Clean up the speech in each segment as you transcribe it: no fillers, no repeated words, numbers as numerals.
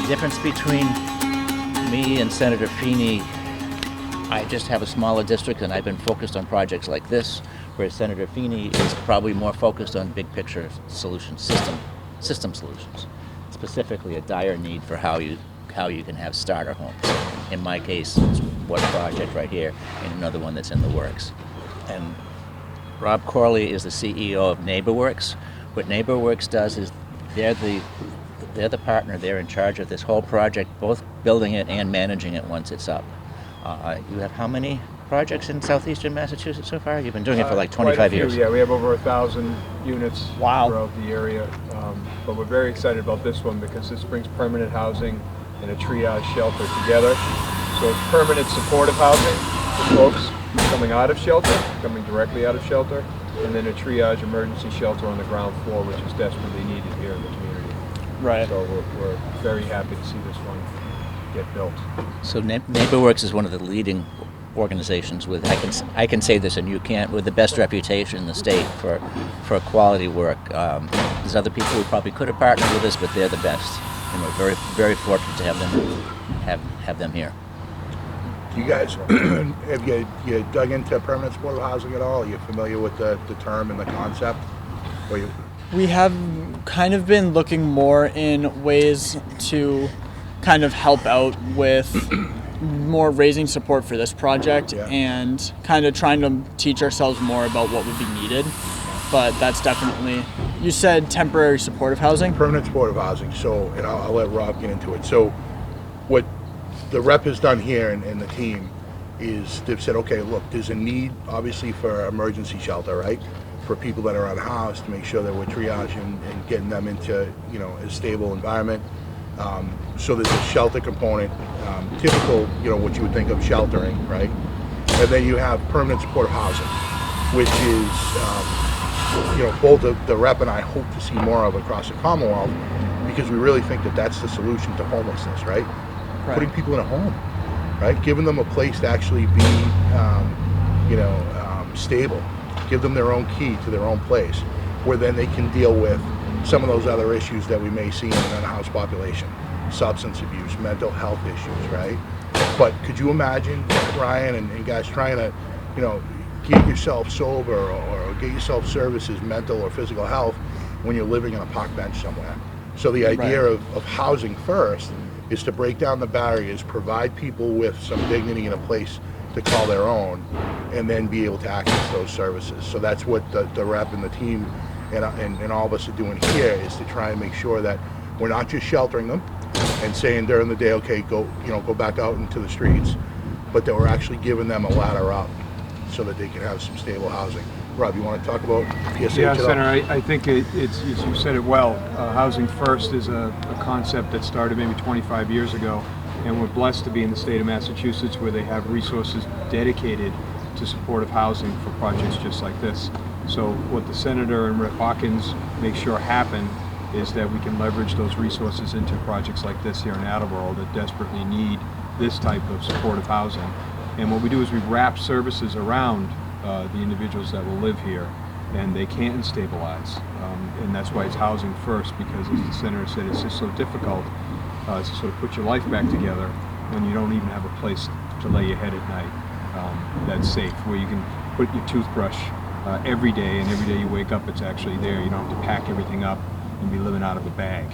difference between me and Senator Feeney, I just have a smaller district and I've been focused on projects like this, whereas Senator Feeney is probably more focused on big picture solutions, system solutions, specifically a dire need for how you can have starter homes. In my case, it's one project right here and another one that's in the works. And Rob Corley is the CEO of NeighborWorks. What NeighborWorks does is they're the partner. They're in charge of this whole project, both building it and managing it once it's up. You have how many projects in southeastern Massachusetts so far? You've been doing it for like 25 years. Yeah, we have over 1,000 units Wow. throughout the area. But we're very excited about this one because this brings permanent housing and a triage shelter together. So it's permanent supportive housing for folks coming out of shelter, coming directly out of shelter, and then a triage emergency shelter on the ground floor, which is desperately needed here in the community. Right. So we're very happy to see this one get built. So NeighborWorks is one of the leading organizations with, I can say this and you can't, with the best reputation in the state for quality work. There's other people who probably could have partnered with us, but they're the best. And we're very, very fortunate to have them here. You guys, have you dug into permanent supportive housing at all? Are you familiar with the term and the concept? We have kind of been looking more in ways to kind of help out with more raising support for this project and kind of trying to teach ourselves more about what would be needed. But that's definitely, you said temporary supportive housing? Permanent supportive housing. So, and I'll let Rob get into it. So what the rep has done here and the team is they've said, okay, look, there's a need obviously for emergency shelter, right? For people that are unhoused, to make sure that we're triaging and getting them into, a stable environment. So there's a shelter component, typical, what you would think of sheltering, right? And then you have permanent supportive housing, which is, both the rep and I hope to see more of across the Commonwealth, because we really think that that's the solution to homelessness, right? Putting people in a home, right? Giving them a place to actually be, stable. Give them their own key to their own place, where then they can deal with some of those other issues that we may see in an unhoused population. Substance abuse, mental health issues, right? But could you imagine, Ryan and guys, trying to, get yourself sober or get yourself services, mental or physical health, when you're living on a park bench somewhere? So the idea of housing first is to break down the barriers, provide people with some dignity and a place to call their own, and then be able to access those services. So that's what the rep and the team and all of us are doing here, is to try and make sure that we're not just sheltering them and saying during the day, okay, go back out into the streets, but that we're actually giving them a ladder up so that they can have some stable housing. Rob, you want to talk about PSH? Yeah, Senator, I think it's you said it well. Housing First is a concept that started maybe 25 years ago, and we're blessed to be in the state of Massachusetts where they have resources dedicated to supportive housing for projects just like this. So what the Senator and Rep. Hawkins make sure happen is that we can leverage those resources into projects like this here in Attleboro that desperately need this type of supportive housing. And what we do is we wrap services around the individuals that will live here, and they can't stabilize. And that's why it's housing first, because as the Senator said, it's just so difficult to sort of put your life back together when you don't even have a place to lay your head at night that's safe, where you can put your toothbrush every day, and every day you wake up it's actually there. You don't have to pack everything up and be living out of a bag.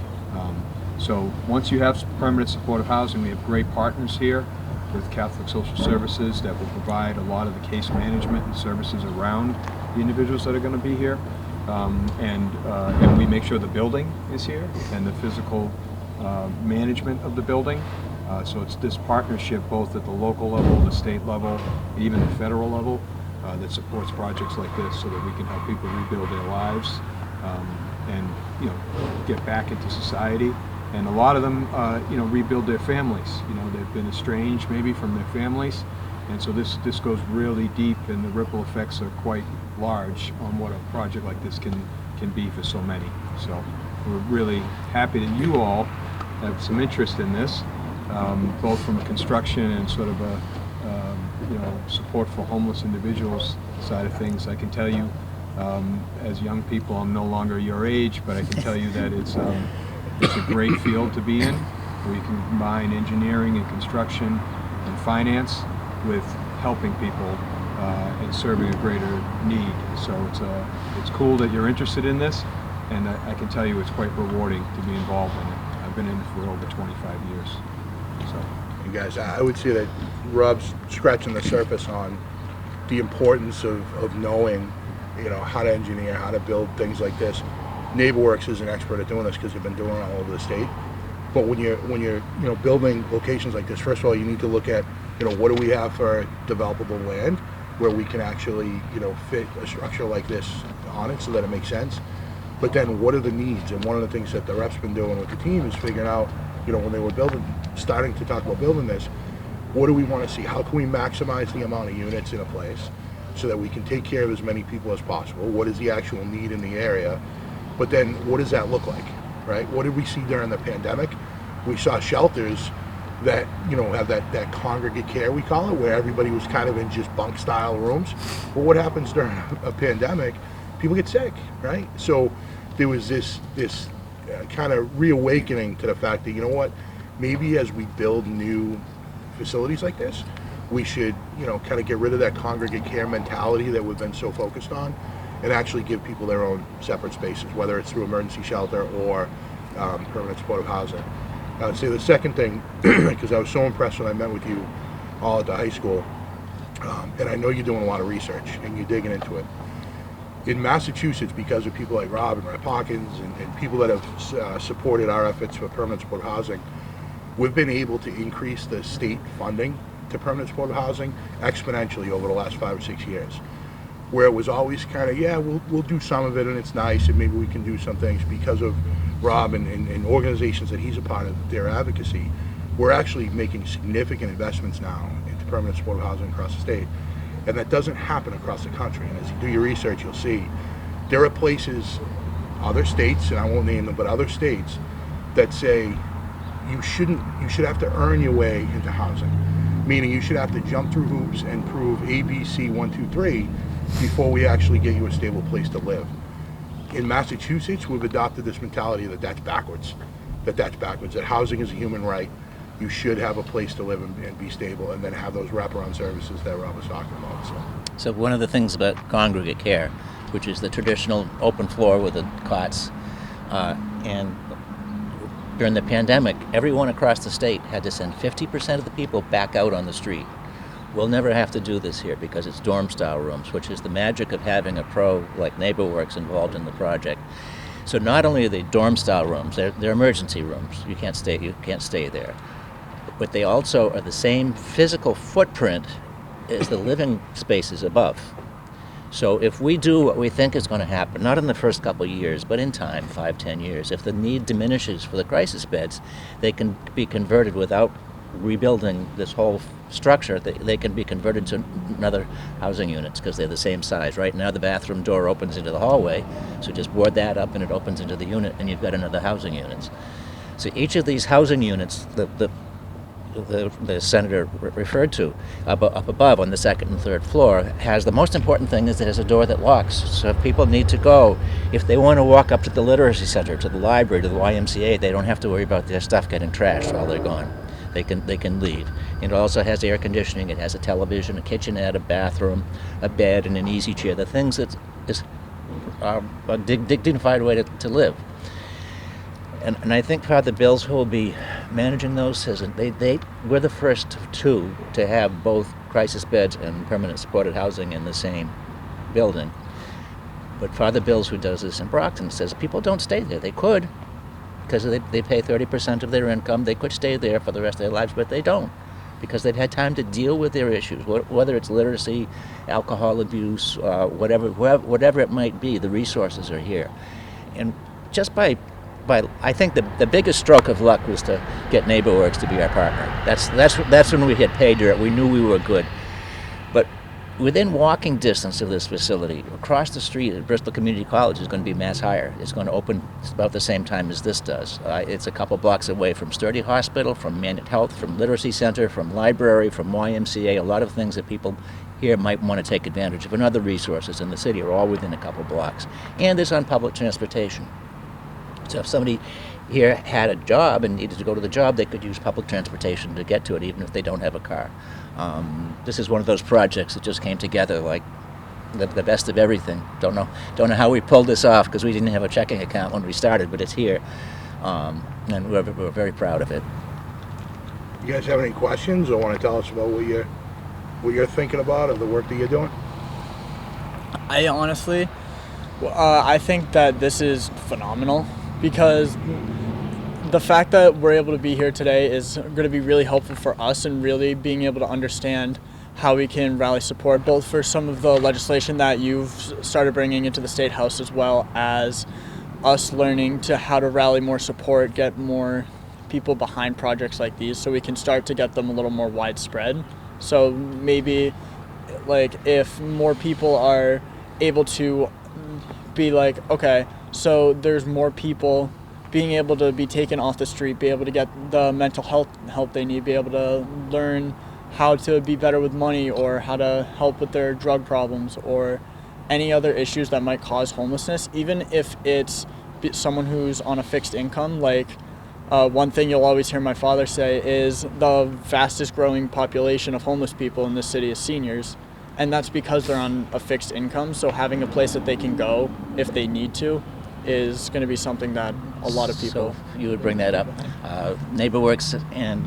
So once you have permanent supportive housing, we have great partners here with Catholic Social Services that will provide a lot of the case management and services around the individuals that are going to be here. And we make sure the building is here and the physical management of the building. So it's this partnership both at the local level, the state level, even the federal level that supports projects like this, so that we can help people rebuild their lives and get back into society. And a lot of them rebuild their families. They've been estranged maybe from their families, and so this goes really deep, and the ripple effects are quite large on what a project like this can be for so many. So we're really happy that you all have some interest in this, both from a construction and sort of a support for homeless individuals side of things. I can tell you, as young people, I'm no longer your age, but I can tell you that it's a great field to be in. where you can combine engineering and construction and finance with helping people and serving a greater need. So it's cool that you're interested in this, and I can tell you it's quite rewarding to be involved in it. I've been in it for over 25 years. So, You guys, I would say that Rob's scratching the surface on the importance of knowing, how to engineer, how to build things like this. NeighborWorks is an expert at doing this because they've been doing it all over the state. But when you're building locations like this, first of all, you need to look at, what do we have for developable land where we can actually, fit a structure like this on it so that it makes sense. But then what are the needs? And one of the things that the rep's been doing with the team is figuring out, when they were starting to talk about building this, what do we want to see? How can we maximize the amount of units in a place so that we can take care of as many people as possible? What is the actual need in the area? But then what does that look like, right? What did we see during the pandemic? We saw shelters that, have that congregate care, we call it, where everybody was kind of in just bunk style rooms. Well, what happens during a pandemic? People get sick, right? So there was this kind of reawakening to the fact that, maybe as we build new facilities like this, we should, kind of get rid of that congregate care mentality that we've been so focused on and actually give people their own separate spaces, whether it's through emergency shelter or permanent supportive housing. I would say the second thing, because I was so impressed when I met with you all at the high school, and I know you're doing a lot of research and you're digging into it. In Massachusetts, because of people like Rob and Rep Hawkins and people that have supported our efforts for permanent supportive housing, we've been able to increase the state funding to permanent supportive housing exponentially over the last 5 or 6 years. Where it was always kind of, we'll do some of it and it's nice and maybe we can do some things. Because of Rob and organizations that he's a part of, their advocacy, we're actually making significant investments now into permanent supportive housing across the state. And that doesn't happen across the country. And as you do your research, you'll see there are places, other states, and I won't name them, but other states that say you should have to earn your way into housing. Meaning you should have to jump through hoops and prove A, B, C, 1, 2, 3 before we actually get you a stable place to live. In Massachusetts, we've adopted this mentality that that's backwards. That housing is a human right. You should have a place to live and be stable, and then have those wraparound services that Rob was talking about. So one of the things about congregate care, which is the traditional open floor with the cots, and during the pandemic, everyone across the state had to send 50% of the people back out on the street. We'll never have to do this here because it's dorm-style rooms, which is the magic of having a pro like NeighborWorks involved in the project. So not only are they dorm-style rooms, they're emergency rooms. You can't stay there. But they also are the same physical footprint as the living spaces above. So if we do what we think is going to happen, not in the first couple of years, but in time, 5-10 years, if the need diminishes for the crisis beds, they can be converted without rebuilding this whole structure. They can be converted to another housing units because they're the same size. Right now the bathroom door opens into the hallway, so just board that up and it opens into the unit and you've got another housing units. So each of these housing units, the senator referred to up above on the second and third floor, has the most important thing is it has a door that locks. So if people need to go, if they want to walk up to the literacy center, to the library, to the YMCA, they don't have to worry about their stuff getting trashed while they're gone. They can leave. It also has air conditioning. It has a television, a kitchenette, a bathroom, a bed, and an easy chair. The things that is a dignified way to live. And I think Father Bills, who will be managing those, says we're the first two to have both crisis beds and permanent supported housing in the same building. But Father Bills, who does this in Brockton, says people don't stay there. They could, because they pay 30% of their income. They could stay there for the rest of their lives, but they don't, because they've had time to deal with their issues, whether it's literacy, alcohol abuse, whatever it might be. The resources are here, and just by I think the biggest stroke of luck was to get NeighborWorks to be our partner. That's when we hit pay dirt. We knew we were good. But within walking distance of this facility, across the street at Bristol Community College is going to be Mass Higher. It's going to open about the same time as this does. It's a couple blocks away from Sturdy Hospital, from Manat Health, from Literacy Center, from Library, from YMCA. A lot of things that people here might want to take advantage of, and other resources in the city are all within a couple blocks. And it's on public transportation. So if somebody here had a job and needed to go to the job, they could use public transportation to get to it, even if they don't have a car. This is one of those projects that just came together like the best of everything. Don't know how we pulled this off, because we didn't have a checking account when we started, but it's here, and we're very proud of it. You guys have any questions or want to tell us about what you're thinking about of the work that you're doing? I honestly, I think that this is phenomenal, because the fact that we're able to be here today is going to be really helpful for us, and really being able to understand how we can rally support, both for some of the legislation that you've started bringing into the State House, as well as us learning to how to rally more support, get more people behind projects like these, so we can start to get them a little more widespread. So maybe, like, if more people are able to be like, okay, so there's more people being able to be taken off the street, be able to get the mental health help they need, be able to learn how to be better with money, or how to help with their drug problems, or any other issues that might cause homelessness, even if it's someone who's on a fixed income. Like, one thing you'll always hear my father say is the fastest growing population of homeless people in this city is seniors, and that's because they're on a fixed income. So having a place that they can go if they need to is going to be something that a lot of people... So you would bring that up. NeighborWorks and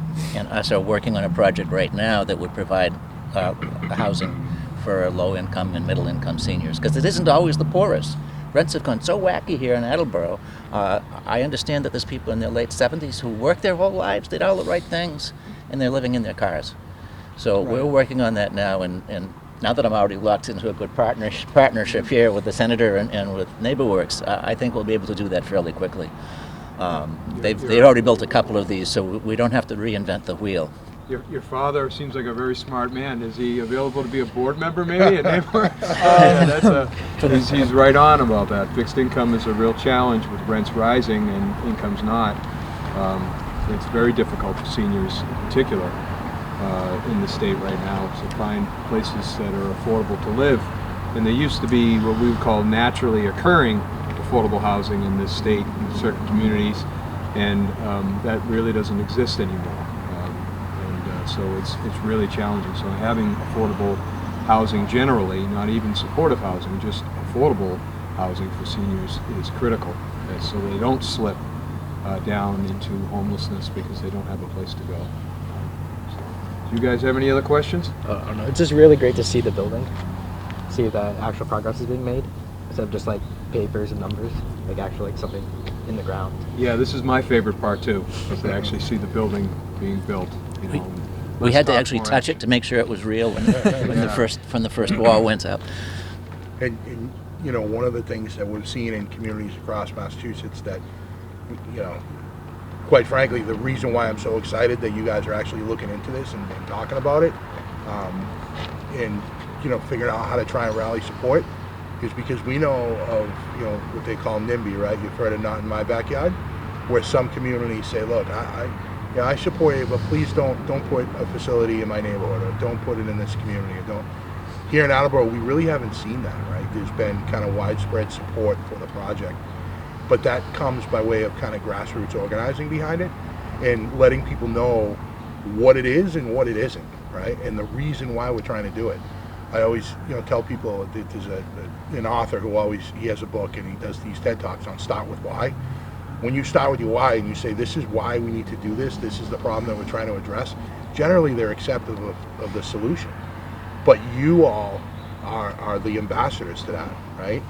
us are working on a project right now that would provide housing for low-income and middle-income seniors, because it isn't always the poorest. Rents have gone so wacky here in Attleboro. I understand that there's people in their late 70s who worked their whole lives, did all the right things, and they're living in their cars. So we're working on that now, and now that I'm already locked into a good partnership here with the Senator and with NeighborWorks, I think we'll be able to do that fairly quickly. They've already built a couple of these, so we don't have to reinvent the wheel. Your father seems like a very smart man. Is he available to be a board member maybe at NeighborWorks? He's right on about that. Fixed income is a real challenge with rents rising and income's not. It's very difficult for seniors in particular in the state right now to find places that are affordable to live. And there used to be what we would call naturally occurring affordable housing in this state in certain communities, and that really doesn't exist anymore. So it's really challenging. So having affordable housing generally, not even supportive housing, just affordable housing for seniors is critical, so they don't slip down into homelessness because they don't have a place to go. Do you guys have any other questions? I don't know. It's just really great to see the building, see that actual progress is being made, instead of just like papers and numbers, like actually like something in the ground. Yeah, this is my favorite part too, is to actually see the building being built. You know, we had to actually touch it to make sure it was real when the first wall went up. And you know, one of the things that we're seeing in communities across Massachusetts that, you know, quite frankly, the reason why I'm so excited that you guys are actually looking into this and talking about it, and you know, figuring out how to try and rally support, is because we know of, you know, what they call NIMBY, right? You've heard of Not in My Backyard, where some communities say, look, yeah, I support you, but please don't put a facility in my neighborhood, or don't put it in this community, or don't. Here in Attleboro, we really haven't seen that, right? There's been kind of widespread support for the project, but that comes by way of kind of grassroots organizing behind it and letting people know what it is and what it isn't, right? And the reason why we're trying to do it. I always, you know, tell people that there's an author who he has a book and he does these TED Talks on Start With Why. When you start with your why and you say, this is why we need to do this is the problem that we're trying to address, generally they're accepting of the solution. But you all are the ambassadors to that, right?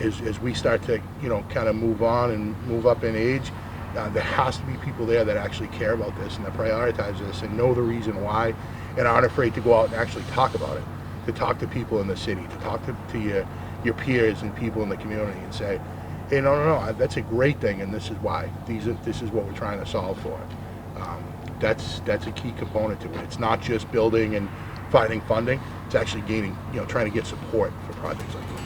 As we start to, you know, kind of move on and move up in age, there has to be people there that actually care about this and that prioritize this and know the reason why and aren't afraid to go out and actually talk about it, to talk to people in the city, to talk to your peers and people in the community and say, hey, no, that's a great thing, and this is why. This is what we're trying to solve for. That's a key component to it. It's not just building and finding funding. It's actually gaining, you know, trying to get support for projects like this.